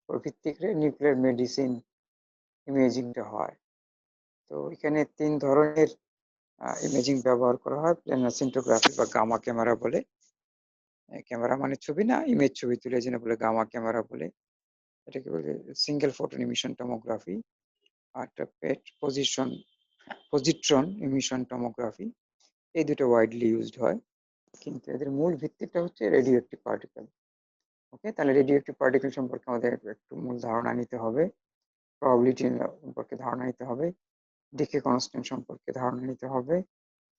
ওর ভিত্তি করে nuclear medicine ইমেজিংটা হয়। তো এখানে 3 ধরনের ইমেজিং ব্যবহার করা হয়। প্ল্যানার সিন্টোগ্রাফি বা গামা ক্যামেরা বলে। ক্যামেরা মানে ছবি না, ইমেজ ছবি তুলে যেন বলে গামা ক্যামেরা বলে। এটাকে বলে সিঙ্গেল ফোটন ইমিশন টমোগ্রাফি। আর একটা পেট পজিট্রন ইমিশন টমোগ্রাফি। এই দুটো ওয়াইডলি ইউজড হয়, কিন্তু এদের মূল ভিত্তিটা হচ্ছে রেডিও অ্যাক্টিভ পার্টিকেল। ওকে, তাহলে রেডিও অ্যাক্টিভ পার্টিকেল সম্পর্কে আমাদের একটু মূল ধারণা নিতে হবে, প্রবাবিলিটি সম্পর্কে ধারণা নিতে হবে, ডিকে কনস্ট্যান্ট সম্পর্কে ধারণা নিতে হবে,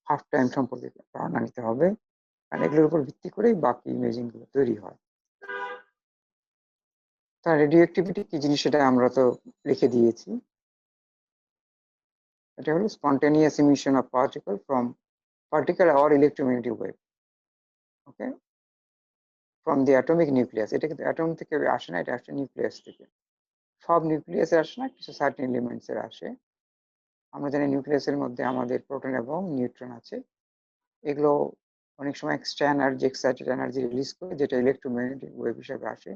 হাফ টাইম সম্পর্কে ধারণা নিতে হবে। আর এগুলোর উপর ভিত্তি করেই বাকি ইমেজিং গুলো তৈরি হয়। তার রেডিও অ্যাক্টিভিটি কি জিনিস সেটা আমরা তো লিখে দিয়েছি। এটা হলো spontaneous emission of particle or electromagnetic wave, okay, from the atomic nucleus. এটা কিন্তু অ্যাটম থেকে আসে না, এটা আসছে নিউক্লিয়াস থেকে। সব নিউক্লিয়াসে আসে না, কিছু সার্টেন এলিমেন্টস এর আসে। আমরা জানি নিউক্লিয়াসের মধ্যে আমাদের প্রোটন এবং নিউট্রন আছে। এগুলো অনেক সময় extra energy, excited energy release করে, যেটা ইলেকট্রোম্যাগনেটিক ওয়েভ হিসেবে আসে,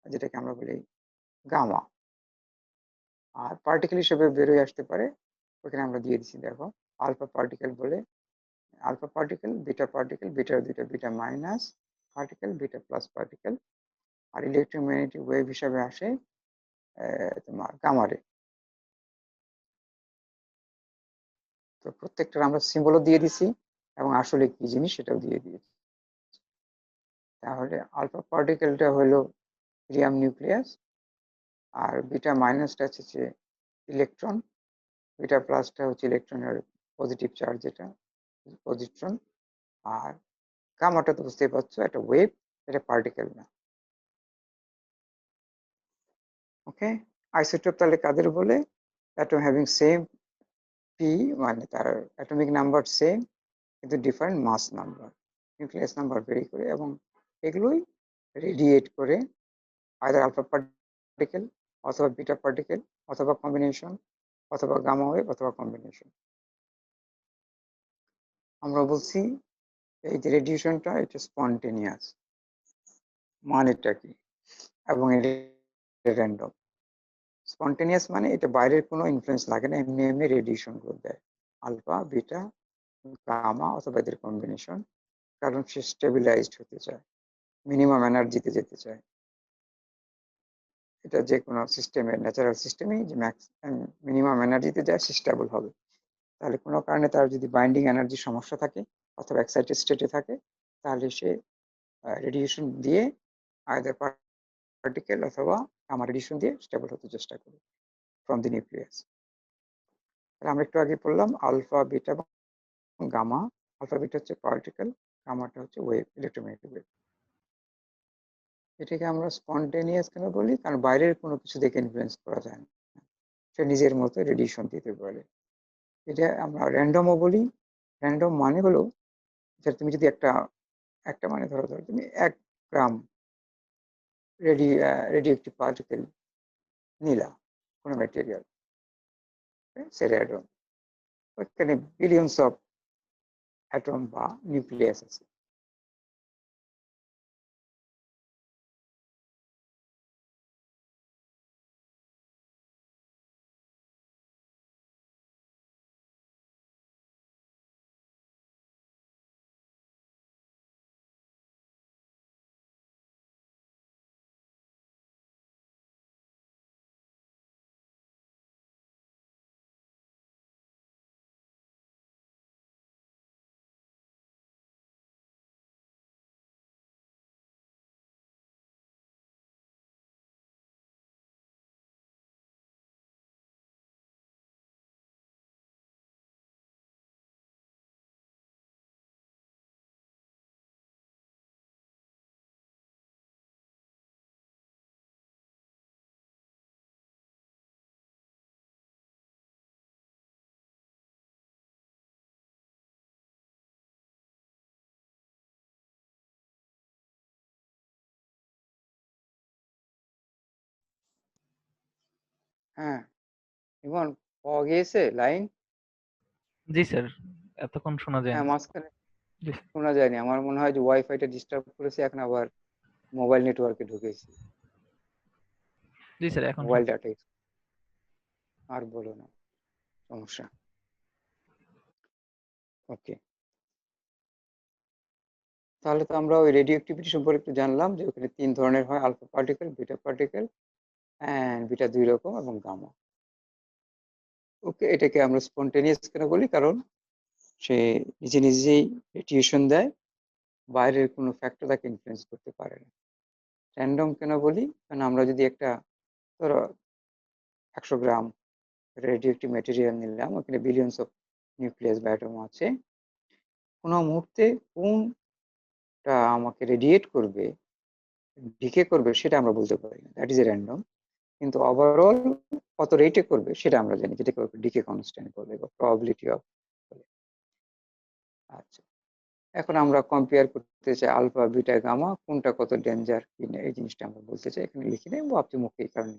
যেটাকে আমরা বলি গামা। আর পার্টিকেল হিসেবে বেরোয় আসতে পারে, ওখানে আমরা দিয়ে দিচ্ছি, দেখো, আলফা পার্টিকেল বলে। আলফা পার্টিকেল, বিটা পার্টিকেল, বিটার দুইটা beta minus particle, beta plus particle. আর ইলেকট্রোম্যাগনেটিক ওয়েভ হিসাবে আসে তোমার গামারে। তো প্রত্যেকটার আমরা সিম্বলও দিয়ে দিছি এবং আসলে কি জিনিস সেটাও দিয়ে দিয়েছি। তাহলে আলফা পার্টিকেলটা হলো হিলিয়াম নিউক্লিয়াস, আর বিটা মাইনাসটা হচ্ছে ইলেকট্রন, বিটা প্লাসটা হচ্ছে ইলেকট্রনের পজিটিভ চার্জ, যেটা পজিট্রন। আর গামাটা তো বুঝতেই পারছো, একটা ওয়েভ, এটা পার্টিকেল না। ওকে, আইসোটোপ তাহলে কাদের বলে? অ্যাটম হ্যাভিং সেম পি, মানে তার অ্যাটমিক নাম্বার সেম কিন্তু ডিফারেন্ট মাস নাম্বার, নিউক্লিয়াস নাম্বার ভেরি করে, এবং এগুলোই রেডিয়েট করে আইদার আলফা পার্টিকেল অথবা বিটা পার্টিকেল অথবা কম্বিনেশন, অথবা গামা ওয়েভ অথবা কম্বিনেশন। আমরা বলছি এই যে রেডিয়েশনটা এটা স্পন্টেনিয়াস, মানেটা কি, এবং এটা র্যান্ডম। স্পন্টেনিয়াস মানে এটা বাইরের কোনো ইনফ্লুয়েন্স লাগে না, এমনি এমনি রেডিয়েশন গুলো দেয়, আলফা বিটা গামা অথবা এদের কম্বিনেশন, কারণ সে স্টেবিলাইজড হতে চায়, মিনিমাম এনার্জিতে যেতে চায়। এটা যে কোনো সিস্টেমের, ন্যাচারাল সিস্টেমে যে ম্যাক্স মিনিমাম এনার্জিতে যায়, সে স্টেবল হবে। তাহলে কোনো কারণে তার যদি বাইন্ডিং এনার্জি সমস্যা থাকে অথবা এক্সাইটেড স্টেটে থাকে, তাহলে সে রেডিয়েশন দিয়ে আইদার পার্টিকেল অথবা গামা রেডিয়েশন দিয়ে স্টেবল হতে চেষ্টা করে ফ্রম দি নিউক্লিয়াস। তাহলে আমরা একটু আগে পড়লাম আলফা বিটা এবং গামা। আলফা বিটা হচ্ছে পার্টিকেল, গামাটা হচ্ছে ওয়েভ, ইলেকট্রোম্যাগনেটিক ওয়েভ। এটাকে আমরা স্পন্টেনিয়াস কেন বলি? কারণ বাইরের কোনো কিছু দেখে ইনফ্লুয়েন্স করা যায় না, সে নিজের মতো রেডিয়েশন দিতে পারে। এটা আমরা র্যান্ডমও বলি। র্যান্ডম মানে হলো যে তুমি যদি একটা একটা মানে ধরো ধরো তুমি 1 গ্রাম রেডিও অ্যাক্টিভ পার্টিকেল নিলা, কোনো ম্যাটেরিয়াল, সে র্যান্ডম, ওইখানে বিলিয়নস অফ অ্যাটম বা নিউক্লিয়াস আছে। হ্যাঁ, ইমন, পাওয়া গিয়েছে লাইন? জি স্যার, এতক্ষণ শোনা হ্যাঁ, যায়নি। মাঝখানে জি শোনা যায়নি। আমার মনে হয় যে ওয়াইফাইটা ডিস্টার্ব করেছে, এখন আবার মোবাইল নেটওয়ার্কে ঢুকেছি। জি স্যার, এখন মোবাইল ডাটা আর বলো না, সমস্যা। ওকে, তাহলে তো আমরা ওই রেডিও অ্যাক্টিভিটি সম্পর্কে একটু জানলাম যে ওখানে 3 ধরনের হয়, alpha particle, beta particle and beta 2 রকম এবং গামা। ওকে, এটাকে আমরা স্পন্টেনিয়াস কেন বলি? কারণ সে নিজে নিজেই রেডিয়েশন দেয়, বাইরের কোনো ফ্যাক্টর তাকে ইনফ্লুয়েন্স করতে পারে না। র্যান্ডম কেন বলি? কারণ আমরা যদি একটা ধরো 100 গ্রাম রেডিও অ্যাক্টিভ ম্যাটেরিয়াল নিলাম, ওখানে বিলিয়ন্স অফ নিউক্লিয়াস বা অ্যাটম আছে, কোনো মুহূর্তে কোনটা আমাকে রেডিয়েট করবে, ডিকে করবে, সেটা আমরা বলতে পারি না, দ্যাট ইজ এ র্যান্ডম। কিন্তু ওভারঅল কত রেটে করবে সেটা আমরা জানি, যেটাকে ডিকে কনস্ট্যান্ট বলে বা প্রবাবিলিটি অফ। আচ্ছা, এখন আমরা কম্পেয়ার করতে চাই আলফা বিটা গামা, কোনটা কত ডেঞ্জার কিনা এই জিনিসটা আমরা বলতে চাই। এখানে লিখে নেই ভাবছি মুখে, এই কারণে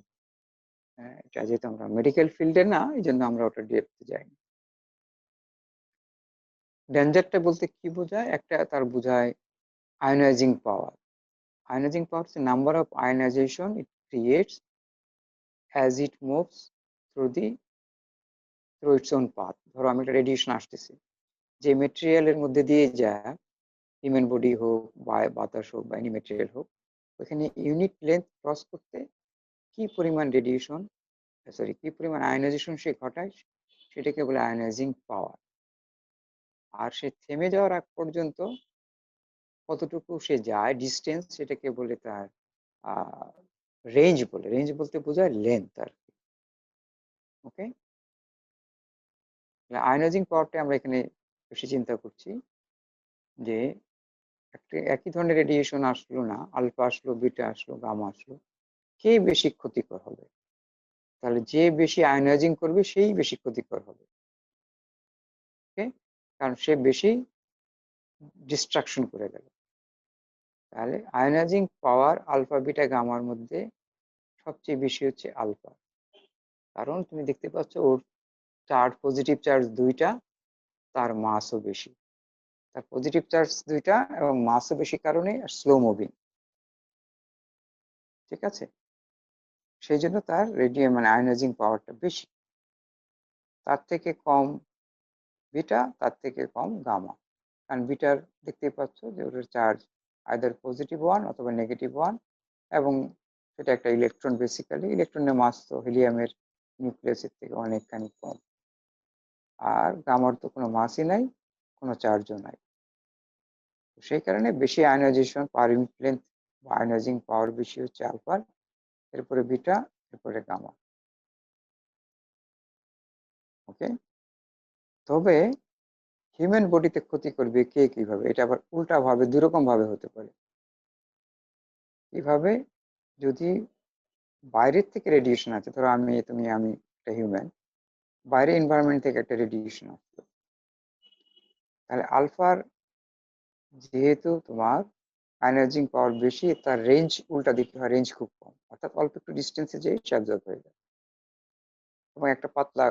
এটা যেহেতু আমরা মেডিকেল ফিল্ডে না, এই জন্য আমরা ওটা ডেপথে যাই। ডেঞ্জারটা বলতে কি বোঝায়? একটা তার বোঝায় আয়োনাইজিং পাওয়ার। আয়োনাইজিং পাওয়ার হচ্ছে number of ionization it creates as it moves through its own path. ধরো আমি একটা রেডিয়েশন আসতেছি, যে মেটেরিয়ালের মধ্যে দিয়ে যায়, হিউম্যান বডি হোক বা বাতাস হোক বা এনি মেটেরিয়াল হোক, ওখানে ইউনিট লেন্থ ক্রস করতে কি পরিমাণ রেডিয়েশন, সরি কি পরিমাণ আয়োনাইজেশন সে ঘটায়, সেটাকে বলে আয়োনাইজিং পাওয়ার। আর সে থেমে যাওয়ার আগ পর্যন্ত কতটুকু সে যায় ডিস্টেন্স, সেটাকে বলে তার রেঞ্জ বলে। রেঞ্জ বলতে বোঝায় লেন্থ আর কি। ওকে, আয়োনাইজিং পাওয়ারটা আমরা এখানে বেশি চিন্তা করছি, যে একটা একই ধরনের রেডিয়েশন আসলো না, আলফা আসলো, বিটা আসলো, গামা আসলো, কে বেশি ক্ষতিকর হবে? তাহলে যে বেশি আয়োনাইজিং করবে সেই বেশি ক্ষতিকর হবে। ওকে, কারণ সে বেশি ডিস্ট্রাকশন করে গেল। তাহলে আয়োনাইজিং পাওয়ার আলফা বিটা গামার মধ্যে সবচেয়ে বেশি হচ্ছে আলফা। কারণ তুমি দেখতে পাচ্ছ ওর চার্জ, পজিটিভ চার্জ দুইটা, তার মাসও বেশি। তার পজিটিভ চার্জ দুইটা এবং মাসও বেশি কারণে স্লো মুভিং, ঠিক আছে? সেই জন্য তার রেডিয়াম মানে আয়োনাইজিং পাওয়ারটা বেশি। তার থেকে কম বিটা, তার থেকে কম গামা। কারণ বিটার দেখতেই পাচ্ছ যে ওটার চার্জ আইদার পজিটিভ 1 অথবা নেগেটিভ 1, এবং সেটা একটা ইলেকট্রন, বেসিক্যালি ইলেকট্রনের মাস তো হিলিয়ামের নিউক্লিয়াসের থেকে অনেকখানি কম। আর গামার তো কোনো মাসই নাই, কোনো চার্জও নাই। সেই কারণে বেশি আয়োনাইজেশন পার ইউনিট লেন্থ বা আয়োনাইজিং পাওয়ার বেশি হচ্ছে আলফার, এরপরে বিটা, এরপরে গামা। ওকে, তবে হিউম্যান বডিতে ক্ষতি করবে কে কিভাবে? এটা আবার উল্টা ভাবে দুরকম ভাবে হতে পারে। কিভাবে? যদি বাইরের থেকে রেডিয়েশন আছে, ধরো আমি, তুমি, আমি একটা হিউম্যান, বাইরে এনভায়রনমেন্ট থেকে একটা রেডিয়েশন আসতো, তাহলে আলফার যেহেতু তোমার আয়োনাইজিং পাওয়ার বেশি, তার রেঞ্জ উল্টা দিকে হয়, রেঞ্জ খুব কম, অর্থাৎ অল্প একটু ডিস্টেন্সে যেয়ে সে অ্যাবজর্ব হয়ে যায়। তোমার একটা পাতলা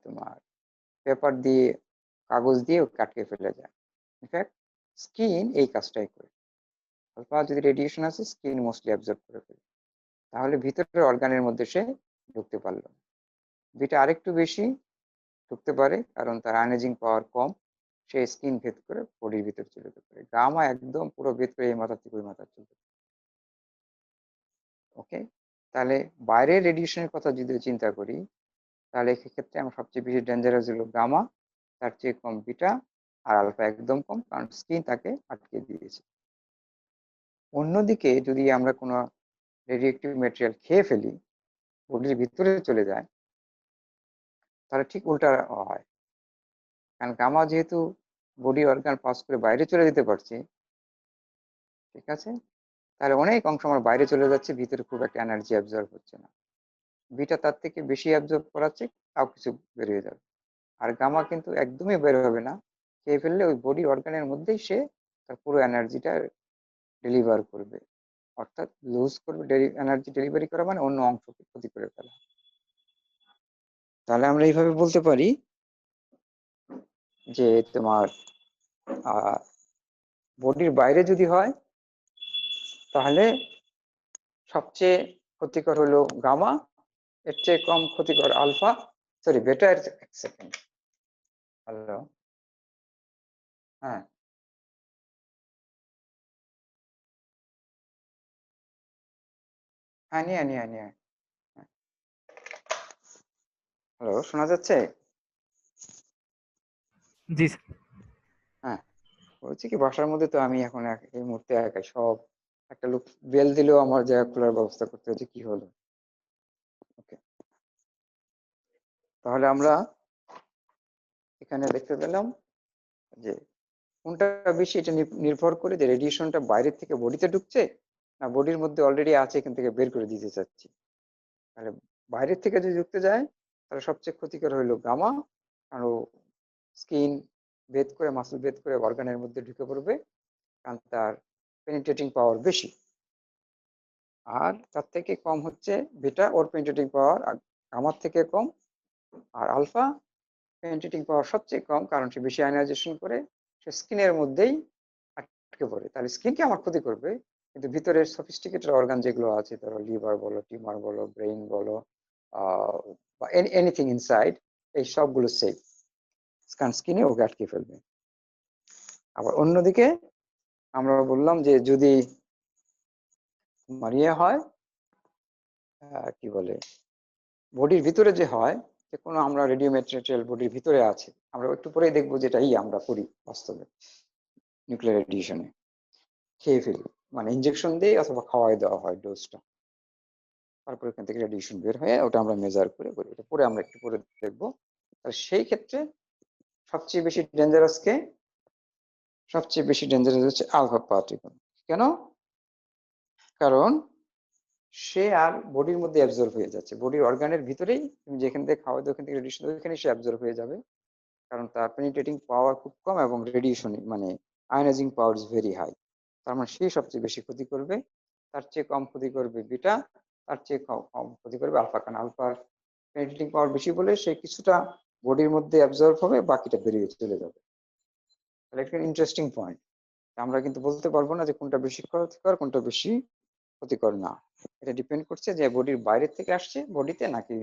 তোমার পেপার দিয়ে, কাগজ দিয়ে কাটকে ফেলে যায়। ইনফ্যাক্ট স্কিন এই কাজটাই করে। আলফা যদি রেডিয়েশন আছে, স্কিন মোস্টলি অ্যাবজর্ব করে ফেলে, তাহলে ভিতরের অর্গানের মধ্যে সে ঢুকতে পারলো না। বিটা আরেকটু বেশি ঢুকতে পারে, কারণ তার আয়োনাইজিং পাওয়ার কম, সে স্কিন ভেদ করে বডির ভিতরে চলে যেতে পারে। গামা একদম পুরো ভেদ করে এই মাথা থেকে ওই মাথা চলতে পারে। ওকে, তাহলে বাইরের রেডিয়েশনের কথা যদি চিন্তা করি, তাহলে সেক্ষেত্রে আমার সবচেয়ে বেশি ডেঞ্জারাস হলো গামা, তার চেয়ে কম বিটা, আর আলফা একদম কম, কারণ স্কিন তাকে আটকে দিয়েছে। অন্যদিকে যদি আমরা কোনো রেডিওঅ্যাক্টিভ ম্যাটেরিয়াল খেয়ে ফেলি, বডির ভিতরে চলে যায়, তাহলে ঠিক উল্টা হয়। কারণ গামা যেহেতু বডি অর্গান পাস করে বাইরে চলে যেতে পারছে, ঠিক আছে, তাহলে অনেক অংশ আমার বাইরে চলে যাচ্ছে, ভিতরে খুব একটা এনার্জি অ্যাবজর্ব হচ্ছে না। বিটা তার থেকে বেশি অ্যাবজর্ব করাচ্ছে, তাও কিছু বেরিয়ে যাবে। আর গামা কিন্তু একদমই বের হবে না, খেয়ে ফেললে ওই বডি অর্গানের মধ্যেই সে তার পুরো এনার্জিটা ডেলিভার করবে, অর্থাৎ লুজ করবে। এনার্জি ডেলিভারি করা মানে অন্য অংশকে ক্ষতি করে ফেলা। তাহলে আমরা এইভাবে বলতে পারি যে তোমার বডির বাইরে যদি হয়, তাহলে সবচেয়ে ক্ষতিকর হলো গামা, এর চেয়ে কম ক্ষতিকর আলফা, সরি বেটা। এর এক সেকেন্ড, হ্যালো, হ্যাঁ হ্যাঁ নিয়ে নিয়ে নিয়ে হ্যালো, শোনা যাচ্ছে? জি স্যার। হ্যাঁ, বলছি কি বাসার মধ্যে তো আমি এখন এই মুহূর্তে একাই, সব একটা লোক বেল দিলেও আমার জায়গা খোলার ব্যবস্থা করতে হচ্ছে, কি হলো। ওকে, তাহলে আমরা এখানে দেখতে পেলাম যে কোনটা বেশি, এটা নির্ভর করে যে রেডিয়েশনটা বাইরের থেকে বডিতে ঢুকছে না বডির মধ্যে অলরেডি আছে এখান থেকে বের করে দিতে চাচ্ছি। তাহলে বাইরের থেকে যদি ঢুকতে যায় তাহলে সবচেয়ে ক্ষতিকর হইলো গামা, কারণ স্কিন ভেদ করে, মাসল ভেদ করে অর্গানের মধ্যে ঢুকে পড়বে, কারণ তার পেনিট্রেটিং পাওয়ার বেশি। আর তার থেকে কম হচ্ছে বেটা, ওর পেনিট্রেটিং পাওয়ার গামার থেকে কম। আর আলফা পেনিট্রেটিং পাওয়ার সবচেয়ে কম, কারণ সে বেশি আয়নাইজেশন করে, সে স্কিনের মধ্যেই আটকে পড়ে। তাহলে স্কিনকে আমার ক্ষতি করবে, কিন্তু ভিতরের সফিস্টিকেটেড অর্গান যেগুলো আছে, ধরো লিভার বলো, টিউমার বলো, ব্রেইন বলো, বা এনিথিং ইনসাইড, এই সবগুলো সেফ, কারণ স্কিনে ওকে আটকে ফেলবে। আবার অন্যদিকে আমরা বললাম যে যদি মারিয়ে হয়, কি বলে, বডির ভিতরে যে হয়, যে কোনো আমরা রেডিও ম্যাটেরিয়াল বডির ভিতরে আছে, আমরা একটু পরেই দেখবো যেটাই আমরা করি বাস্তবে নিউক্লিয়ার রেডিয়েশনে, খেয়ে ফেলি, মানে ইনজেকশন দিয়ে অথবা খাওয়াই দেওয়া হয় ডোজটা, তারপর এখান থেকে রেডিয়েশন বের হয়ে ওটা আমরা মেজার করে করি, এটা পরে আমরা একটু পরে দেখবো। আর সেই ক্ষেত্রে সবচেয়ে বেশি ডেঞ্জারাস কে? সবচেয়ে বেশি ডেঞ্জারাস হচ্ছে আলফা পার্টিকেল। কেন? কারণ সে আর বডির মধ্যে অ্যাবজর্ব হয়ে যাচ্ছে, বডির অর্গানের ভিতরেই তুমি যেখান থেকে খাওয়া দাও ওখান থেকে রেডিয়েশন, ওইখানে সে অ্যাবজর্ব হয়ে যাবে, কারণ তার পেনিট্রেটিং পাওয়ার খুব কম এবং রেডিয়েশন মানে ionizing power is very high. তার মানে সে সবচেয়ে বেশি ক্ষতি করবে, তার চেয়ে কম ক্ষতি করবে বিটা, তার চেয়ে কম ক্ষতি করবে আলফা, কারণ আলফার পেনিট্রেটিং পাওয়ার বেশি বলে সে কিছুটা বডির মধ্যে অ্যাবজর্ব হবে, বাকিটা বেরিয়ে চলে যাবে। তাহলে একটা ইন্টারেস্টিং পয়েন্ট, আমরা কিন্তু বলতে পারবো না যে কোনটা বেশি ক্ষতিকর কোনটা বেশি ক্ষতিকর না, এটা ডিপেন্ড করছে যে বডির বাইরে থেকে আসছে বডিতে নাকি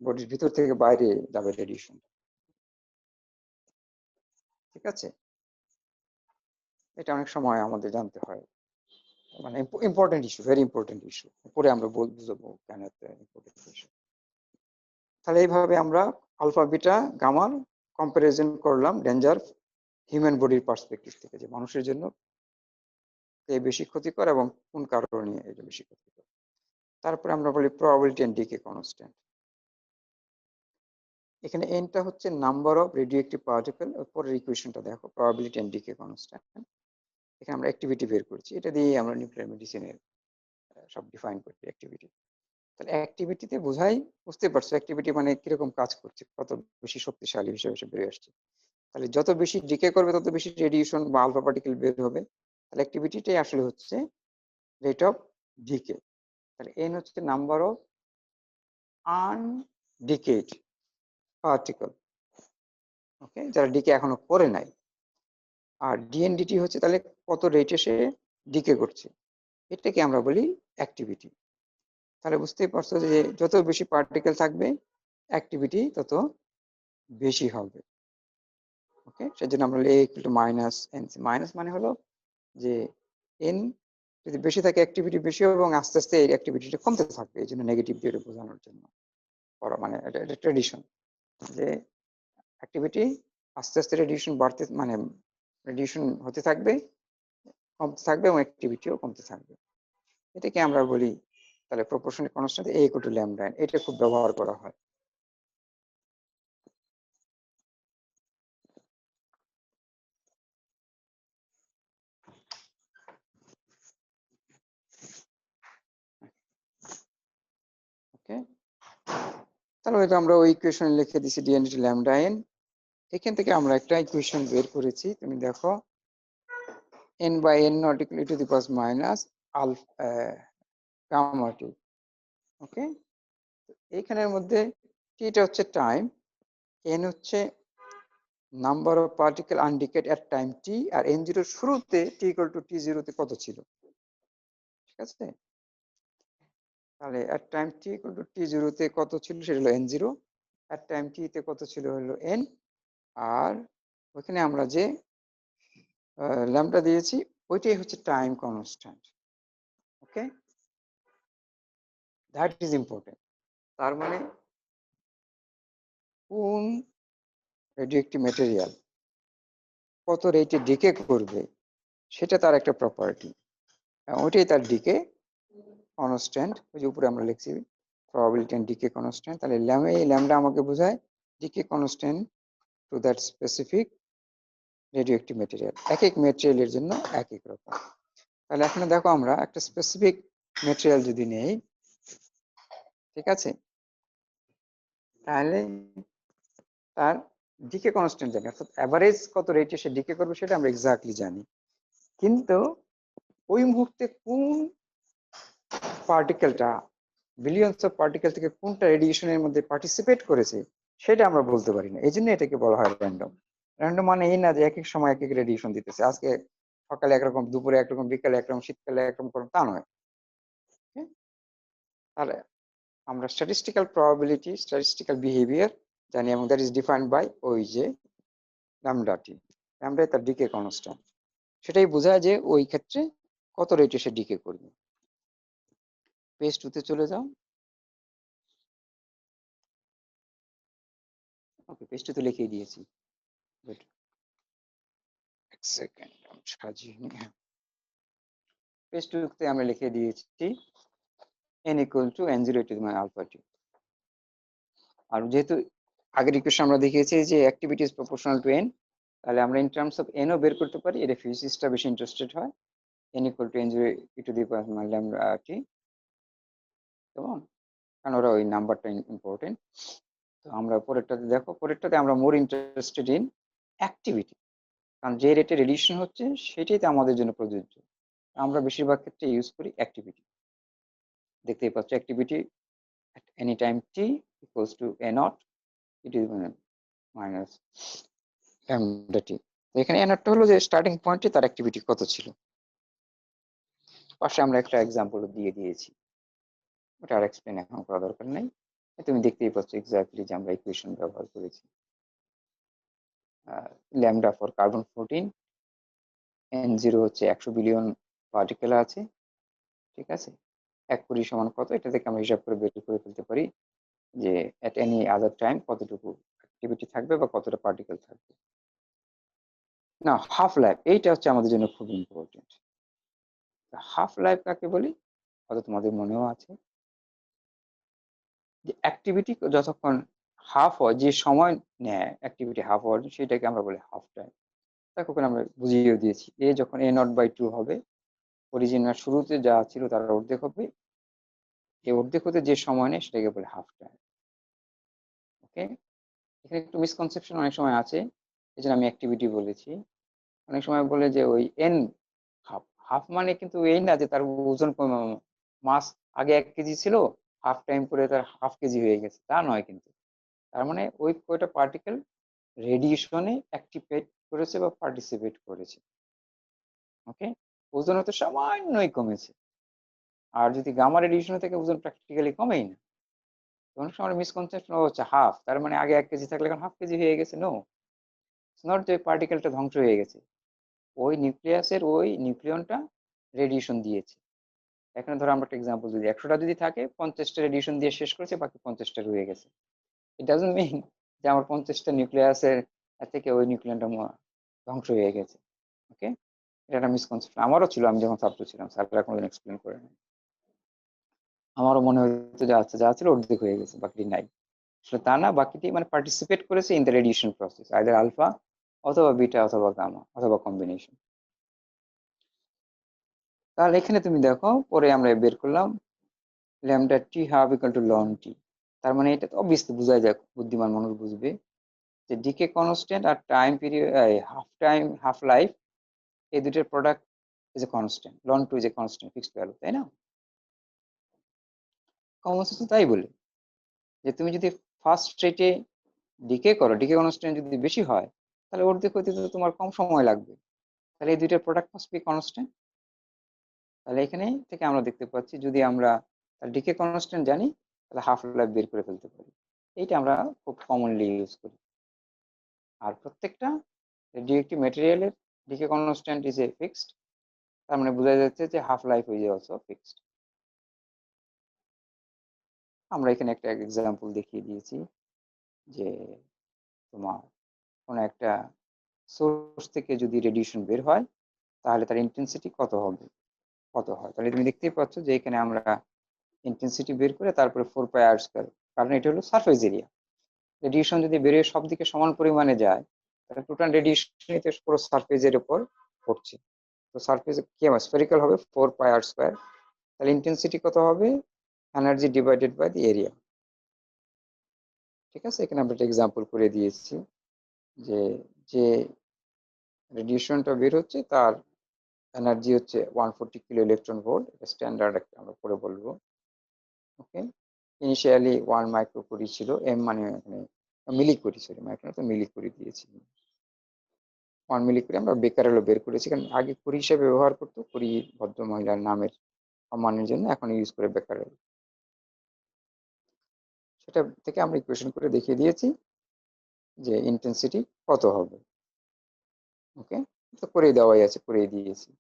বডির ভিতর থেকে বাইরে যাবে রেডিয়েশন। ঠিক আছে, এটা অনেক সময় আমাদের জানতে হয়, মানে important issue, very important issue, পরে আমরা বুঝবো কেন ইম্পর্টেন্ট ইস্যু। তাহলে এইভাবে আমরা আলফা বিটা গামার কম্পারিজন করলাম ডেঞ্জার হিউম্যান বডির পার্সপেক্টিভ থেকে, যে মানুষের জন্য কে বেশি ক্ষতিকর এবং কোন কারণে এটা বেশি ক্ষতিকর। তারপরে আমরা বলি প্রবাবিলিটি এন্ড ডিকে কনস্ট্যান্ট। এখানে এনটা হচ্ছে নাম্বার অফ রেডিওঅ্যাক্টিভ পার্টিকেল, পরের ইকুয়েশনটা দেখো, প্রবাবিলিটি এন্ড ডিকে কনস্ট্যান্ট। এখানে আমরা অ্যাক্টিভিটি বের করছি, এটা দিয়ে আমরা নিউক্লিয়ার মেডিসিনের সব ডিফাইন করি অ্যাক্টিভিটি। তাহলে অ্যাক্টিভিটিতে বুঝতে পারছো অ্যাক্টিভিটি মানে কিরকম কাজ করছে, কত বেশি শক্তিশালী হিসেবে সে বেরিয়ে আসছে। তাহলে যত বেশি ডিকে করবে তত বেশি রেডিয়েশন বা আলফা পার্টিকেল বের হবে। তাহলে অ্যাক্টিভিটিটাই আসলে হচ্ছে রেট অফ ডিকে। তাহলে এন হচ্ছে নাম্বার অফ আনডিকেড পার্টিকেল, ওকে, যারা ডিকে এখনো করে নাই। আর ডিএনডিটি হচ্ছে তাহলে কত রেটে সে ডিকে করছে, এটাকে আমরা বলি অ্যাক্টিভিটি। তাহলে বুঝতেই পারছো যে যত বেশি পার্টিকেল থাকবে অ্যাক্টিভিটি তত বেশি হবে। ওকে, সেজন্য আমরা A equal to minus N. Minus মানে হলো যে এন যদি বেশি থাকে অ্যাক্টিভিটি বেশি হবে এবং আস্তে আস্তে এই অ্যাক্টিভিটিটা কমতে থাকবে, এই জন্য নেগেটিভ দিয়ে বোঝানোর জন্য করা, মানে এটা ট্রেডিশন যে অ্যাক্টিভিটি আস্তে আস্তে রেডিয়েশন বাড়তে, মানে রেডিয়েশন হতে থাকবে, কমতে থাকবে এবং অ্যাক্টিভিটিও কমতে থাকবে। এটাকে আমরা বলি তাহলে প্রপোর্শনাল কনস্ট্যান্ট এ ইকুয়াল টু ল্যামডা। এটা খুব ব্যবহার করা হয়। ওকে, তাহলে হয়তো আমরা ওই ইকুয়েশন লিখে দিছি ডিএনডি ল্যামডা এন। এখান থেকে আমরা একটা ইকুয়েশন বের করেছি, তুমি দেখো n by n not equal to the power minus alpha gamma t। ওকে, এইখানের মধ্যে টিটা হচ্ছে টাইম, n হচ্ছে number of particle undecayed at time T, আর n জিরোর শুরুতে t equal to t0 তে কত ছিল। ঠিক আছে, তাহলে at time t equal to t0 তে কত ছিল সেটা হলো n0, at time t তে কত ছিল হলো n, আর ওখানে আমরা যে ল্যাম্বডা দিয়েছি ওইটাই হচ্ছে time constant. Okay, that is important. তার মানে কোন রেডিওঅ্যাক্টিভ ম্যাটেরিয়াল কত রেটে ডিকে করবে সেটা তার একটা প্রপার্টি, ওইটাই তার ডিকে কনস্ট্যান্ট। ওই যে উপরে আমরা লিখছি প্রবাবিলিটি এন্ড ডিকে কনস্ট্যান্ট। তাহলে ল্যামডা আমাকে বোঝায় decay constant to that specific radioactive material. এক এক ম্যাটেরিয়ালের জন্য এক এক রকম। তাহলে এখানে দেখো আমরা একটা স্পেসিফিক ম্যাটেরিয়াল যদি নেই, ঠিক আছে, তাহলে তার ডিকে কনস্ট্যান্ট জানি, অর্থাৎ অ্যাভারেজ কত রেটে সে ডিকে করবে সেটা আমরা এক্স্যাক্টলি জানি। কিন্তু ওই মুহূর্তে কোন পার্টিকেলটা বিলিয়নস অফ পার্টিকেল থেকে কোনটা রেডিয়েশনের মধ্যে পার্টিসিপেট করেছে সেটা আমরা বলতে পারি না। এই জন্য এটাকে বলা হয় র্যান্ডম। র্যান্ডম মানে এই না যে এক এক সময় এক এক রেডিয়েশন দিতেছে, আজকে সকালে একরকম, দুপুরে একরকম, বিকালে একরকম, শীতকালে একরকম, তা নয়। তাহলে আমরা স্ট্যাটিস্টিক্যাল প্রবাবিলিটি, স্ট্যাটিস্টিক্যাল বিহেভিয়ার জানি, এবং দ্যাট ইজ ডিফাইন্ড বাই ওই যে ল্যামডাটি। ল্যামডা তার ডিকে কনস্ট্যান্ট, সেটাই বোঝায় যে ওই ক্ষেত্রে কত রেটে সে ডিকে করবে। পেজ 2 তে চলে যাও। ওকে, পেজ 2 তে লিখে দিয়েছি। Wait, এক সেকেন্ড আমি সাজিয়ে নিই। হ্যাঁ, পেজ 2 তে আমরা লিখে দিয়েছি n equal to n0 to the alpha t। আর যেহেতু আগের ইকুয়েশন আমরা দেখিয়েছি যে activity is proportional to n, তাহলে আমরা ইন টার্মস অফ n ও বের করতে পারি। এটা ফিজিসিস্টরা বেশি ইন্টারেস্টেড হয়। n equal to n0 e to the power lambda t, কেমন, কারণ ওরা ওই নাম্বারটা ইম্পর্টেন্ট। তো আমরা পরেরটাতে দেখো, পরেরটাতে আমরা মোর ইন্টারেস্টেড ইন অ্যাক্টিভিটি, কারণ যে রেটে রেডিয়েশন হচ্ছে সেটাই তো আমাদের জন্য প্রযোজ্য। আমরা বেশিরভাগ ক্ষেত্রে ইউজ করি অ্যাক্টিভিটি। দেখতেই পাচ্ছ activity at any time t equals to a naught, it is minus lambda t। এখানে a naught হলো যে স্টার্টিং পয়েন্টে তার অ্যাক্টিভিটি কত ছিল। পাশে আমরা একটা এক্সাম্পল দিয়ে দিয়েছি, ওটা আর এক্সপ্লেন এখন করা দরকার নেই। তুমি দেখতেই পাচ্ছ এক্স্যাক্টলি যে আমরা ইকুয়েশন ব্যবহার করেছি। ল্যামডা ফর কার্বন 14, n0 হচ্ছে 100 বিলিয়ন পার্টিকেল আছে, ঠিক আছে। 1 কোটি সমান কত, এটা থেকে আমরা হিসাব করে বের করে ফেলতে পারি যে এট এনি আদার টাইম কতটুকু অ্যাক্টিভিটি থাকবে বা কতটা পার্টিকেল থাকবে। না, হাফ লাইফ, এইটা হচ্ছে আমাদের জন্য খুব ইম্পর্টেন্ট। হাফ লাইফ কাকে বলি, হয়তো তোমাদের মনেও আছে যে অ্যাক্টিভিটি যতক্ষণ হাফ হয়, যে সময় নেয় অ্যাক্টিভিটি হাফ হওয়ার জন্য, সেটাকে আমরা বলি হাফ টাইম। দেখো ওখানে আমরা বুঝিয়ে দিয়েছি, এ যখন a0/2 হবে, অরিজিনাল শুরুতে যা ছিল তার অর্ধেক হবে, এই অর্ধেক হতে যে সময় নেয় সেটাকে বলে হাফ টাইম। ওকে, এখানে একটু মিসকনসেপশন অনেক সময় আছে, এই জন্য আমি অ্যাক্টিভিটি বলেছি। অনেক সময় বলে যে ওই n হাফ, হাফ মানে কিন্তু এই না যে তার ওজন মাস আগে 1 কেজি ছিল, হাফ টাইম করে তার হাফ কেজি হয়ে গেছে, তা নয় কিন্তু। তার মানে ওই কয়টা পার্টিকেল রেডিয়েশনে অ্যাক্টিভেট করেছে বা পার্টিসিপেট করেছে। ওকে, ওজন হয়তো সামান্যই কমেছে, আর যদি গামা রেডিয়েশন থেকে ওজন প্র্যাকটিক্যালি কমেই না। অনেক সময় মিসকনসেপশন হচ্ছে হাফ, তার মানে আগে 1 কেজি থাকলে এখন হাফ কেজি হয়ে গেছে। নো, ইটস নট যে পার্টিকেলটা ধ্বংস হয়ে গেছে, ওই নিউক্লিয়াসের ওই নিউক্লিয়নটা রেডিয়েশন দিয়েছে। এখানে ধরো আমরা একটা এক্সাম্পল যদি 100টা যদি থাকে, 50টা রেডিয়েশন দিয়ে শেষ করেছে, বাকি 50টা রয়ে গেছে। ইট ডাজন্ট মিন যে আমার 50টা নিউক্লিয়াসের থেকে ওই নিউক্লিয়নটা ধ্বংস হয়ে গেছে। ওকে, এটা একটা মিসকনসেপশন, আমারও ছিল, আমি যখন ছাত্র ছিলাম স্যাররা কোনোদিন এক্সপ্লেন করে নাই। আমারও মনে হতো যা ছিল অর্ধেক হয়ে গেছে, বাকি নাই। আসলে তা না, বাকিটি মানে পার্টিসিপেট করেছে in the radiation process, either alpha অথবা বিটা অথবা গামা অথবা কম্বিনেশন। তাহলে এখানে তুমি দেখো, পরে আমরা বের করলাম lambda T half equal to ln T. তার মানে এটা তো অবভিয়াসলি বোঝা যায়, বুদ্ধিমান মানুষ বুঝবে যে ডিকে কনস্ট্যান্ট আর টাইম পিরিয়ড, হাফ লাইফ, এই দুটোর product is a constant, ln two is a constant fixed value, তাই না? কমন সেন্স তাই বলে যে তুমি যদি ফার্স্ট রেটে ডিকে করো, ডিকে কনস্ট্যান্ট যদি বেশি হয়, তাহলে অর্ধেক হইতে তো তোমার কম সময় লাগবে, তাহলে এই দুইটার প্রোডাক্ট মাস্ট বি কনস্ট্যান্ট। তাহলে এখানে থেকে আমরা দেখতে পাচ্ছি যদি আমরা তাহলে ডিকে কনস্ট্যান্ট জানি, তাহলে হাফ লাইফ বের করে ফেলতে পারি। এইটা আমরা খুব কমনলি ইউজ করি। আর প্রত্যেকটা রেডিওঅ্যাক্টিভ ম্যাটেরিয়ালের decay constant is a fixed, তার মানে বোঝা যাচ্ছে যে half life is also fixed. আমরা এখানে একটা এক্সাম্পল দেখিয়ে দিয়েছি যে তোমার কোনো একটা সোর্স থেকে যদি রেডিয়েশন বের হয় তাহলে তার ইন্টেন্সিটি কত হবে, কত হয়। তাহলে তুমি দেখতেই পাচ্ছ যে এখানে আমরা ইন্টেন্সিটি বের করে তারপরে 4πr², কারণ এটা হলো সারফেস এরিয়া। রেডিয়েশন যদি বেরিয়ে সব দিকে সমান পরিমাণে যায় তাহলে টোটাল রেডিয়েশন পুরো সারফেসের উপর পড়ছে। তো সারফেস কি হবে, স্ফেরিক্যাল হবে 4πr²। তাহলে ইন্টেন্সিটি কত হবে, energy divided by the area. ঠিক আছে, এখানে আমরা একটা এক্সাম্পল করে দিয়েছি যে যে রেডিয়েশনটা বের হচ্ছে তার এনার্জি হচ্ছে 140 কিলো ইলেকট্রন ভোল্ট, এটা স্ট্যান্ডার্ড একটা আমরা করে বলবো। ওকে, ইনিশিয়ালি 1 মাইক্রোকুরি ছিল, এম মানে এখানে মিলিকুরি, সরি মাইক্রো তো মিলিকুরি দিয়েছি, 1 মিলিকুরি আমরা বেকারেলও বের করেছি, কারণ আগে কুরি হিসেবে ব্যবহার করতো, কুরি ভদ্র মহিলার নামের সম্মানের জন্য, এখন ইউজ করে বেকারেল। সেটা থেকে আমরা ইকুয়েশন করে দেখিয়ে দিয়েছি যে ইন্টেন্সিটি কত হবে। ওকে, তো করে দেওয়াই আছে, করে দিয়েছি।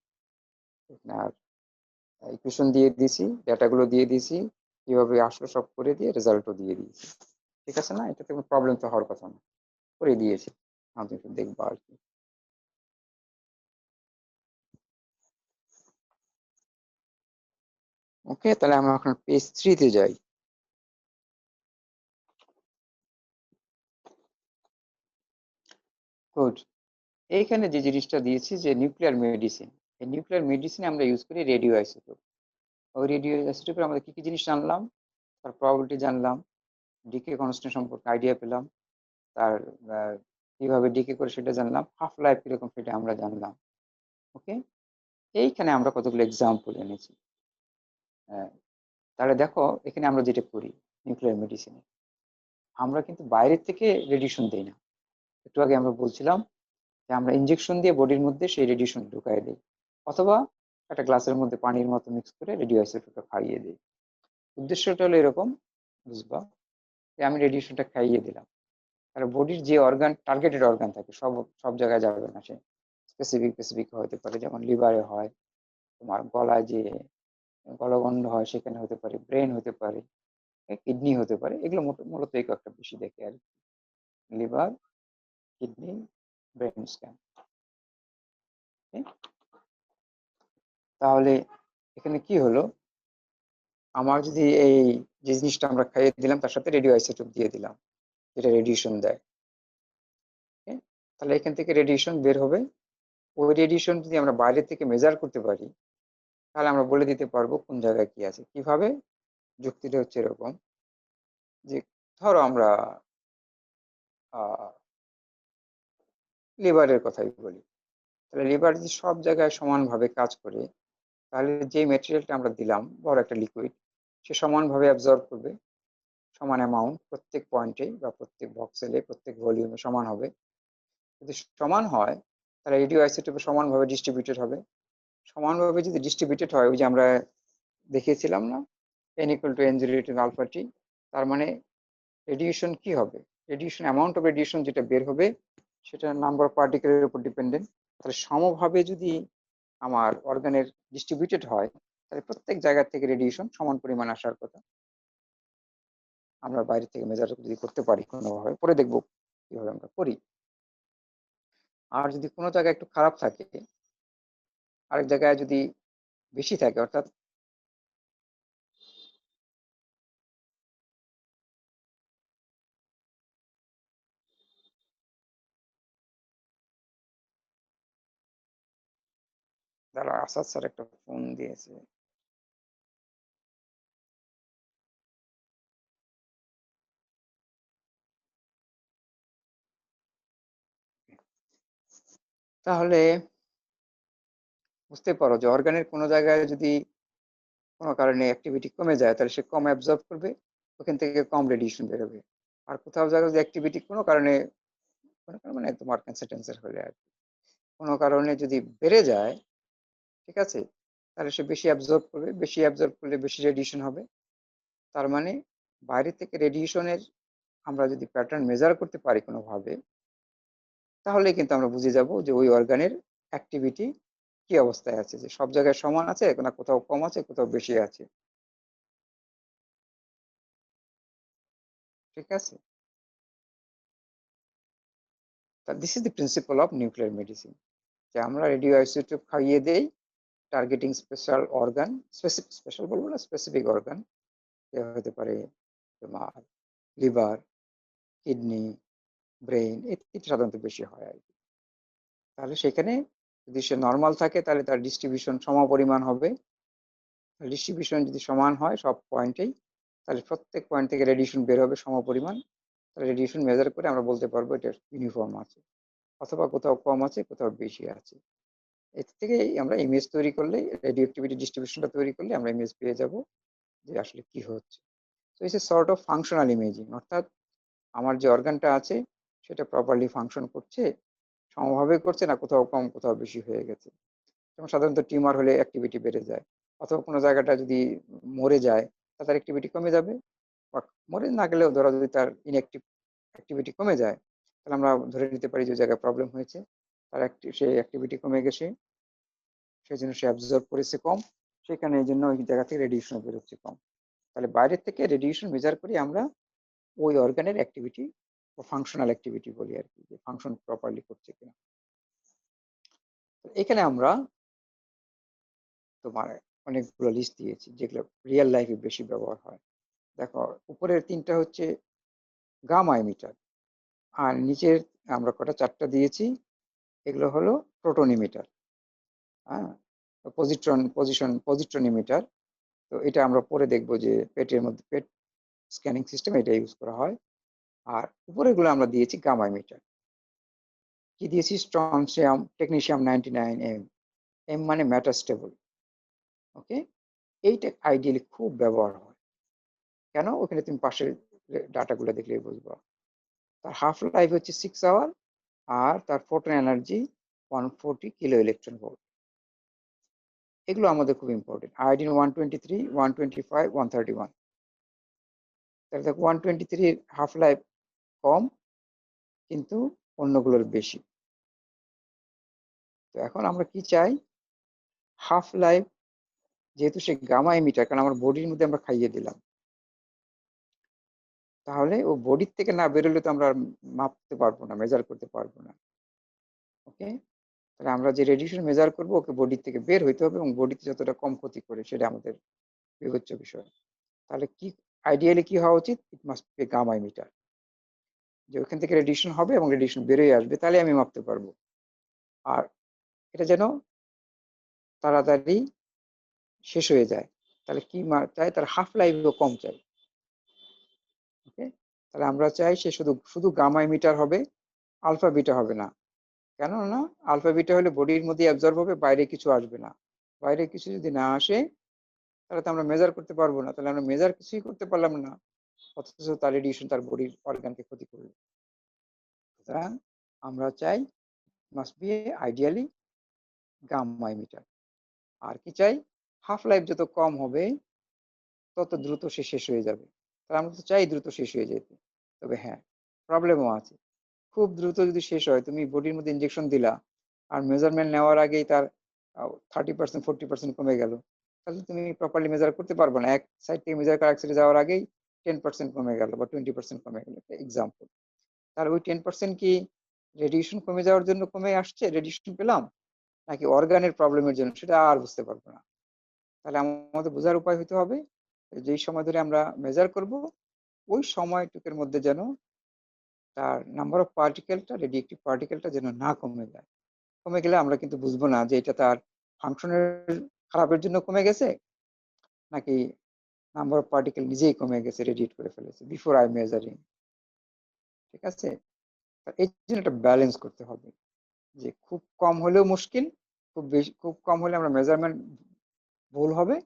আর ইকুয়েশন দিয়ে দিয়েছি, ডাটাগুলো দিয়ে দিয়েছি, কিভাবে আসলো সব করে দিয়ে রেজাল্টও দিয়ে দিয়েছি। ঠিক আছে না, এটাতে কোনো প্রবলেম তো হওয়ার কথা না, করে দিয়েছি, আমি একটু দেখবো আর কি। ওকে, তাহলে আমরা এখন পেজ 3-তে যাই। গুড, এইখানে যে জিনিসটা দিয়েছি যে নিউক্লিয়ার মেডিসিন, এই নিউক্লিয়ার মেডিসিনে আমরা ইউজ করি রেডিও আইসোটোপ। ওই রেডিও আইসোটোপে আমরা কি কি জিনিস জানলাম, তার প্রবাবিলিটি জানলাম, ডিকে কনস্ট্যান্ট সম্পর্কে আইডিয়া পেলাম, তার কিভাবে ডিকে করে সেটা জানলাম, হাফ লাইফ কিরকম সেটা আমরা জানলাম। ওকে, এইখানে আমরা কতগুলো এক্সাম্পল এনেছি। তাহলে দেখো এখানে আমরা যেটা করি নিউক্লিয়ার মেডিসিনে, আমরা কিন্তু বাইরের থেকে রেডিয়েশন দেই না। একটু আগে আমরা বলছিলাম যে আমরা ইনজেকশন দিয়ে বডির মধ্যে সেই রেডিয়েশন ঢুকাই দিই, অথবা একটা গ্লাসের মধ্যে পানির মতো মিক্স করে রেডিও আইসোটোপটা খাইয়ে দিই। উদ্দেশ্যটা হলো এরকম, বুঝবা, যে আমি রেডিয়েশনটা খাইয়ে দিলাম, তাহলে বডির যে অর্গান, টার্গেটেড অর্গান থাকে, সব সব জায়গায় যাবে না, সে স্পেসিফিক স্পেসিফিক হতে পারে, যেমন লিভারে হয়, তোমার গলায় যে গলগণ্ড হয় সেখানে হতে পারে, ব্রেন হতে পারে, কিডনি হতে পারে, এগুলো মূলত এই কয়েকটা বেশি দেখে আর কি, লিভার, কিডনি, ব্রেন স্ক্যান। তাহলে এখানে কি হলো, আমার যদি এই যে জিনিসটা আমরা খাইয়ে দিলাম তার সাথে রেডিও আইসোটোপ দিয়ে দিলাম, যেটা রেডিয়েশন দেয়, তাহলে এখান থেকে রেডিয়েশন বের হবে। ওই রেডিয়েশন যদি আমরা বাইরে থেকে মেজার করতে পারি তাহলে আমরা বলে দিতে পারবো কোন জায়গায় কি আছে। কিভাবে, যুক্তিটা হচ্ছে এরকম যে ধরো আমরা লিভারের কথাই বলি, তাহলে লিভার যদি সব জায়গায় সমানভাবে কাজ করে তাহলে যে ম্যাটেরিয়ালটা আমরা দিলাম, বড় একটা লিকুইড, সে সমানভাবে অ্যাবজর্ব করবে, সমান অ্যামাউন্ট প্রত্যেক পয়েন্টে বা প্রত্যেক ভক্সেলে প্রত্যেক ভলিউমে সমান হবে। যদি সমান হয় তাহলে রেডিও আইসোটোপে সমানভাবে ডিস্ট্রিবিউটেড হবে। সমানভাবে যদি ডিস্ট্রিবিউটেড হয়, ওই যে আমরা দেখিয়েছিলাম না, n=n0 α t, তার মানে রেডিয়েশন কি হবে, রেডিয়েশন অ্যামাউন্ট অফ রেডিয়েশন যেটা বের হবে সেটা নাম্বার অফ পার্টিকেলের উপর ডিপেন্ডেন্ট। তাহলে সমভাবে যদি আমার অর্গানের ডিস্ট্রিবিউটেড হয় তাহলে প্রত্যেক জায়গা থেকে রেডিয়েশন সমান পরিমাণ আসার কথা। আমরা বাইরে থেকে মেজার যদি করতে পারি কোনোভাবে, পরে দেখবো কিভাবে আমরা করি। আর যদি কোনো জায়গায় একটু খারাপ থাকে, আরেক জায়গায় যদি বেশি থাকে, অর্থাৎ দাঁড়া, আসাদ স্যার একটা ফোন দিয়েছে। তাহলে বুঝতে পারো যে অর্গানের কোনো জায়গায় যদি কোনো কারণে অ্যাক্টিভিটি কমে যায় তাহলে সে কম অ্যাবজর্ব করবে, ওখান থেকে কম রেডিয়েশন বেরোবে। আর কোথাও জায়গায় যদি অ্যাক্টিভিটি মানে তোমার ক্যান্সার ট্যান্সার হলে আর কি, কোনো কারণে যদি বেড়ে যায়, ঠিক আছে, তাহলে সে বেশি অ্যাবজর্ব করবে, বেশি অ্যাবজর্ব করলে বেশি রেডিয়েশন হবে, তার মানে বাইরে থেকে রেডিয়েশনের আমরা যদি প্যাটার্ন মেজার করতে পারি কোনোভাবে, তাহলে কিন্তু আমরা বুঝে যাব যে ওই অর্গানের অ্যাক্টিভিটি কি অবস্থায় আছে, যে সব জায়গায় সমান আছে না কোথাও কম আছে কোথাও বেশি আছে। ঠিক আছে, this is the principal of nuclear medicine, যে আমরা রেডিও আইসোটোপ খাইয়ে দেই টার্গেটিং স্পেশাল অর্গান, স্পেশাল বলবো না, স্পেসিফিক অর্গান, হতে পারে তোমার লিভার, কিডনি, ব্রেইন, এটা সাধারণত বেশি হয় আর কি। তাহলে সেখানে যদি সে নর্মাল থাকে তাহলে তার ডিস্ট্রিবিউশন সমপরিমাণ হবে। ডিস্ট্রিবিউশন যদি সমান হয় সব পয়েন্টেই, তাহলে প্রত্যেক পয়েন্ট থেকে রেডিয়েশন বের হবে সমপরিমাণ। তাহলে রেডিয়েশন মেজার করে আমরা বলতে পারবো এটা ইউনিফর্ম আছে, অথবা কোথাও কম আছে কোথাও বেশি আছে। এর থেকে আমরা ইমেজ তৈরি করলে, রেডিও অ্যাক্টিভিটি ডিস্ট্রিবিউশনটা তৈরি করলে আমরা ইমেজ পেয়ে যাব যে আসলে কি হচ্ছে। তো it's a sort of functional imaging, অর্থাৎ আমার যে অর্গানটা আছে সেটা প্রপারলি ফাংশন করছে, সমভাবে করছে না কোথাও কম কোথাও বেশি হয়ে গেছে। যেমন সাধারণত টিউমার হলে অ্যাক্টিভিটি বেড়ে যায়, অথবা কোনো জায়গাটা যদি মরে যায় তার অ্যাক্টিভিটি কমে যাবে, বা মরে না গেলেও ধরো যদি তার ইনঅ্যাক্টিভ অ্যাক্টিভিটি কমে যায়, তাহলে আমরা ধরে নিতে পারি যে জায়গায় প্রবলেম হয়েছে তার সেই অ্যাক্টিভিটি কমে গেছে, সেই জন্য সে অ্যাবজর্ব করেছে কম, সেখানে এই জন্য ওই জায়গা থেকে রেডিয়েশন বেরোচ্ছে কম। তাহলে বাইরের থেকে রেডিয়েশন মেজার করি আমরা ওই অর্গানের অ্যাক্টিভিটি বা ফাংশনাল অ্যাক্টিভিটি বলি আর কি, যে ফাংশন প্রপারলি করছে কিনা। এখানে আমরা তোমার অনেকগুলো লিস্ট দিয়েছি যেগুলো রিয়েল লাইফে বেশি ব্যবহার হয়। দেখো, উপরের তিনটা হচ্ছে গামা এমিটার, আর নিচের আমরা কটা চারটা দিয়েছি এগুলো হলো প্রোটন এমিটার। হ্যাঁ, পজিট্রন এমিটার। তো এটা আমরা পরে দেখবো যে পেটের মধ্যে পেট স্ক্যানিং সিস্টেম এটা ইউজ করা হয়। আর উপরের গুলো আমরা দিয়েছি গামা এমিটার। কি দিয়েছি? স্ট্রনশিয়াম, টেকনিশিয়াম 99M, এম মানে মেটাস্টেবল। ওকে, এইটা আইডিয়ালি খুব ব্যবহার হয়। কেন? ওখানে তুমি পাশের ডাটাগুলো দেখলেই বুঝবা। তার হাফ লাইফ হচ্ছে 6 আওয়ার, আর তার photon energy 140 kilo electron volt. এগুলো আমাদের খুব ইম্পর্টেন্ট। আয়োডিন 123, 125, 131। তাহলে দেখো 123 হাফ লাইফ কম, কিন্তু অন্যগুলোর বেশি। তো এখন আমরা কি চাই? হাফ লাইফ, যেহেতু সে গামা এমিটার, কারণ আমার বডির মধ্যে আমরা খাইয়ে দিলাম, তাহলে ও বডির থেকে না বেরোলে তো আমরা মাপতে পারবো না, মেজার করতে পারবো না। ওকে, তাহলে আমরা যে রেডিয়েশন মেজার করবো ওকে বডির থেকে বের হইতে হবে, এবং বডিতে যতটা কম ক্ষতি করে সেটা আমাদের বিবেচ্য বিষয়। তাহলে কি আইডিয়ালি কি হওয়া উচিত? It must be gamma emitter, যে ওখান থেকে রেডিয়েশন হবে এবং রেডিয়েশন বেরোয় আসবে, তাহলে আমি মাপতে পারবো। আর এটা যেন তাড়াতাড়ি শেষ হয়ে যায়। তাহলে কি চাই? তার হাফ লাইফও কম চাই। ওকে, তাহলে আমরা চাই সে শুধু শুধু গামা এমিটার হবে, আলফা বিটা হবে না। কেন না? আলফা বিটা হলে বডির মধ্যে অ্যাবজর্ব হবে, বাইরে কিছু আসবে না। বাইরে কিছু যদি না আসে তাহলে তো আমরা মেজার করতে পারবো না, তাহলে আমরা মেজার কিছুই করতে পারলাম না, অথচ তার রেডিয়েশন তার বডির অর্গানকে ক্ষতি করবে। সুতরাং আমরা চাই must be ideally gamma emitter. আর কি চাই? হাফ লাইফ যত কম হবে তত দ্রুত সে শেষ হয়ে যাবে। তাহলে আমরা তো চাই দ্রুত শেষ হয়ে যেতে। তবে হ্যাঁ, প্রবলেমও আছে। খুব দ্রুত যদি শেষ হয়, তুমি বডির মধ্যে ইনজেকশন দিলা আর মেজারমেন্ট নেওয়ার আগেই তার 30%, 40% কমে গেল, তাহলে তুমি প্রপারলি মেজার করতে পারবে না। এক সাইড থেকে মেজার করে এক সাইডে যাওয়ার আগেই 10% কমে গেল বা 20% কমে গেল, এক্সাম্পল। তার ওই 10% কি রেডিয়েশন কমে যাওয়ার জন্য কমে আসছে, রেডিয়েশন পেলাম, নাকি অর্গানের প্রবলেমের জন্য, সেটা আর বুঝতে পারবো না। তাহলে আমাদের বোঝার উপায় হতে হবে, যেই সময় ধরে আমরা মেজার করব ওই সময়টুকের মধ্যে যেন তার নাম্বার অফ পার্টিকেলটা, রেডিয়েক্টিভ পার্টিকেলটা যেন না কমে যায়। কমে গেলে আমরা কিন্তু বুঝবো না যে এটা তার ফাংশনের খারাপের জন্য কমে গেছে, নাকি নাম্বার অফ পার্টিকেল নিজেই কমে গেছে, রেডিয়েট করে ফেলেছে বিফোর আই মেজারিং। ঠিক আছে, এই জন্য একটা ব্যালেন্স করতে হবে, যে খুব কম হলেও মুশকিল, খুব বেশি, খুব কম হলে আমরা মেজারমেন্ট ভুল হবে,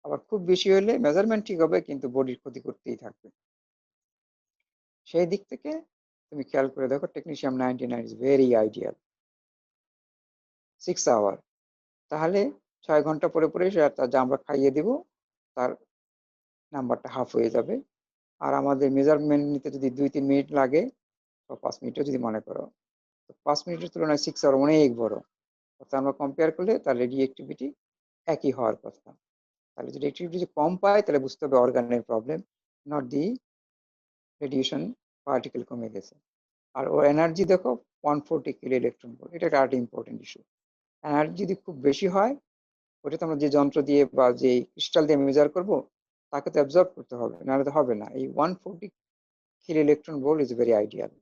আবার খুব বেশি হলে মেজারমেন্ট ঠিক হবে কিন্তু বডির ক্ষতি করতেই থাকবে। সেই দিক থেকে তুমি খেয়াল করে দেখো, technetium 99 is very ideal. 6 hour, তাহলে 6 ঘন্টা পরে পরে যা আমরা খাইয়ে দিব তার নাম্বারটা হাফ হয়ে যাবে। আর আমাদের মেজারমেন্ট নিতে যদি 2-3 মিনিট লাগে বা 5 মিনিটও যদি মনে করো, তো 5 মিনিটের তুলনায় 6 আওয়ার অনেক বড়। অর্থাৎ আমরা কম্পেয়ার করলে তার রেডিয়েক্টিভিটি একই হওয়ার কথা। তাহলে যদি রেডিয়েক্টিভিটি কম পায় তাহলে বুঝতে হবে অর্গানের problem, not the radiation particle কমে গেছে। আর ও এনার্জি দেখো 140 কিলো ইলেকট্রন ভোল্ট, এটা একটা আরেকটা ইম্পর্টেন্ট ইস্যু। এনার্জি যদি খুব বেশি হয়, ওটা তো আমরা যে যন্ত্র দিয়ে বা যে ক্রিস্টাল দিয়ে মেজার করব তাকে তো অ্যাবজর্ব করতে হবে, নাহলে তো হবে না। এই 140 kilo electron volt is very ideal.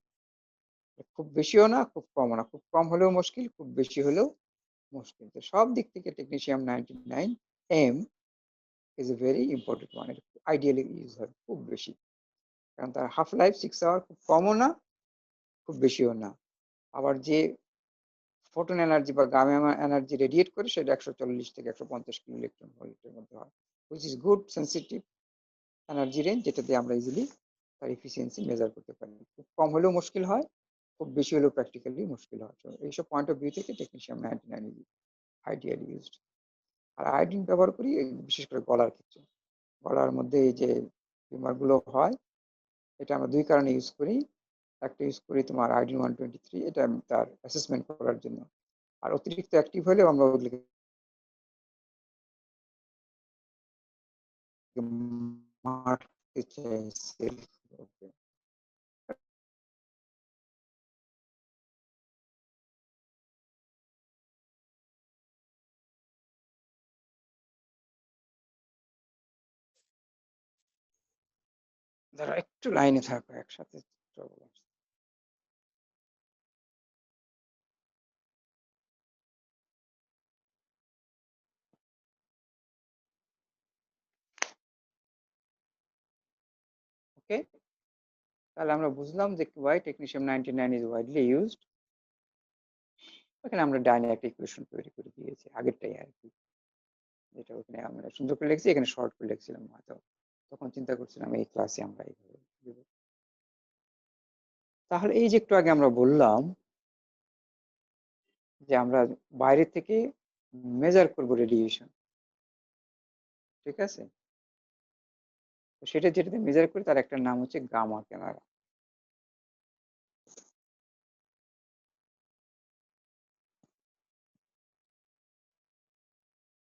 খুব বেশিও না, খুব কমও না, খুব কম হলেও মুশকিল, খুব বেশি হলেও মুশকিল। তো সব দিক থেকে technetium 99 M is a very important one. এটা আইডিয়ালি ইউজ হয় খুব বেশি, কারণ তার হাফ লাইফ 6 আওয়ার, খুব কমও না খুব বেশিও না। আবার যে ফোটন এনার্জি বা গামা এনার্জি রেডিয়েট করে সেটা 140 থেকে 150 কিলো ইলেকট্রন ভোল্টের মধ্যে হয়, which is good sensitive energy range, যেটা দিয়ে আমরা ইজিলি তার এফিসিয়েন্সি মেজার করতে পারি। খুব কম হলেও মুশকিল হয়, খুব বেশি হলেও প্র্যাকটিক্যালি মুশকিল হয়। তো এইসব পয়েন্ট অফ ভিউ থেকে টেকনিশিয়াম 99 ইজ আইডিয়ালি ইউজড। আর আয়োডিন ব্যবহার করি বিশেষ করে গলার ক্ষেত্রে। গলার মধ্যে এই যে টিউমার গুলো হয়, এটা আমরা দুই কারণে ইউজ করি। একটা ইউজ করি তোমার আয়োডিন 123, এটা তার অ্যাসেসমেন্ট করার জন্য। আর অতিরিক্ত অ্যাক্টিভ হলেও আমরা ওগুলোকে মারতে চাই সেল। যারা একটু লাইনে থাকো একসাথে। ওকে, তাহলে আমরা বুঝলাম যে why technetium 99 is widely used। ওখানে আমরা ডাইনে একটা ইকুয়েশন তৈরি করে দিয়েছি, আগেরটাই আর কি, যেটা ওখানে আমরা সুন্দর করে লিখছি, এখানে শর্ট করে লিখছিলাম হয়তো। তখন চিন্তা করছিলাম এই ক্লাসে আমরা এইভাবে দেব। তাহলে এই যে একটু আগে আমরা বললাম যে আমরা বাইরে থেকে মেজার করব রেডিয়েশন, ঠিক আছে? তো সেটা যেটাতে মেজার করি তার একটা নাম হচ্ছে গামা ক্যামেরা।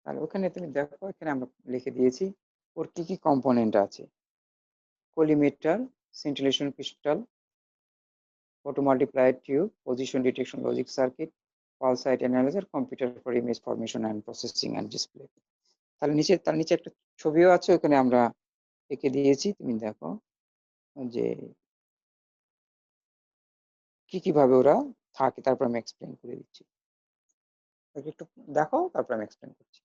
তাহলে ওখানে তুমি দেখো, এখানে আমরা লিখে দিয়েছি ওর কি কি কম্পোনেন্ট আছে। Collimator, scintillation crystal, photomultiplier tube, position detection logic circuit, pulse site analyzer, computer for image formation and processing and display। তাহলে নিচে, তার নিচে একটা ছবিও আছে, ওখানে আমরা এঁকে দিয়েছি, তুমি দেখো যে কি কিভাবে ওরা থাকে, তারপর আমি এক্সপ্লেন করে দিচ্ছি। একটু দেখো, তারপর আমি এক্সপ্লেন করছি।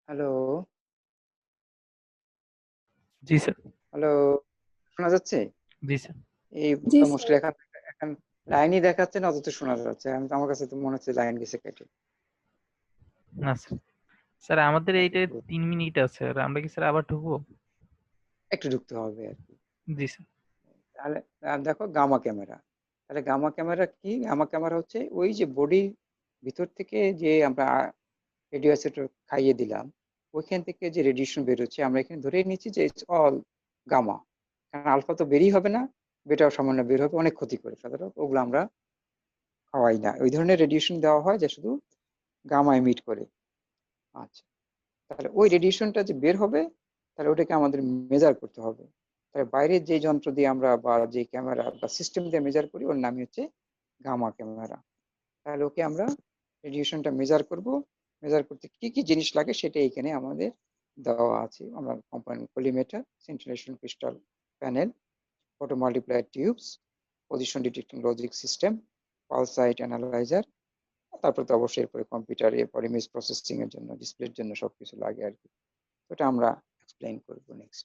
হ্যালো, জি স্যার। হ্যালো, শোনা যাচ্ছে? জি স্যার। এই জি বড় মুশকিল, স্যার। এখন এখন লাইনই দেখাচ্ছে না, অথচ শোনা যাচ্ছে। আমার কাছে তো মনে হচ্ছে লাইন গেছে কেটে। না স্যার, স্যার আমাদের নাকি এইটা 3 মিনিট আছে, আর আমরা কি স্যার আবার ঢুকবো? একটু ঢুকতে হবে আর কি। জি স্যার। তাহলে দেখো গামা ক্যামেরা। তাহলে গামা ক্যামেরা কি? গামা ক্যামেরা হচ্ছে ওই যে বডির ভিতর থেকে যে আমরা রেডিও অ্যাসিড খাইয়ে দিলাম, ওইখান থেকে যে রেডিয়েশন বেরোচ্ছে, আমরা এখানে ধরে নিচ্ছি যে ইটস অল গামা। কারণ আলফা তো বেরই হবে না, বেটাও সামান্য বের হবে, অনেক ক্ষতি করে ফেলে, ওগুলো আমরা খাওয়াই না। ওই ধরনের রেডিয়েশন দেওয়া হয় যে শুধু গামা এমিট করে। আচ্ছা, তাহলে ওই রেডিয়েশনটা যে বের হবে, তাহলে ওটাকে আমাদের মেজার করতে হবে। তাহলে বাইরের যে যন্ত্র দিয়ে আমরা বা যে ক্যামেরা বা সিস্টেম দিয়ে মেজার করি, ওর নামই হচ্ছে গামা ক্যামেরা। তাহলে ওকে আমরা রেডিয়েশনটা মেজার করব। মেজার করতে কি কি জিনিস লাগে সেটা এখানে আমাদের দেওয়া আছে। আমরা compound collimator, scintillation crystal panel, photomultiplier tubes, position detecting logic system, pulse height analyser, তারপর তো অবশ্যই এরপরে কম্পিউটার, এরপর ইমেজ প্রসেসিং এর জন্য, ডিসপ্লের জন্য সবকিছু লাগে আর কি। ওটা আমরা এক্সপ্লেইন করবো নেক্সট।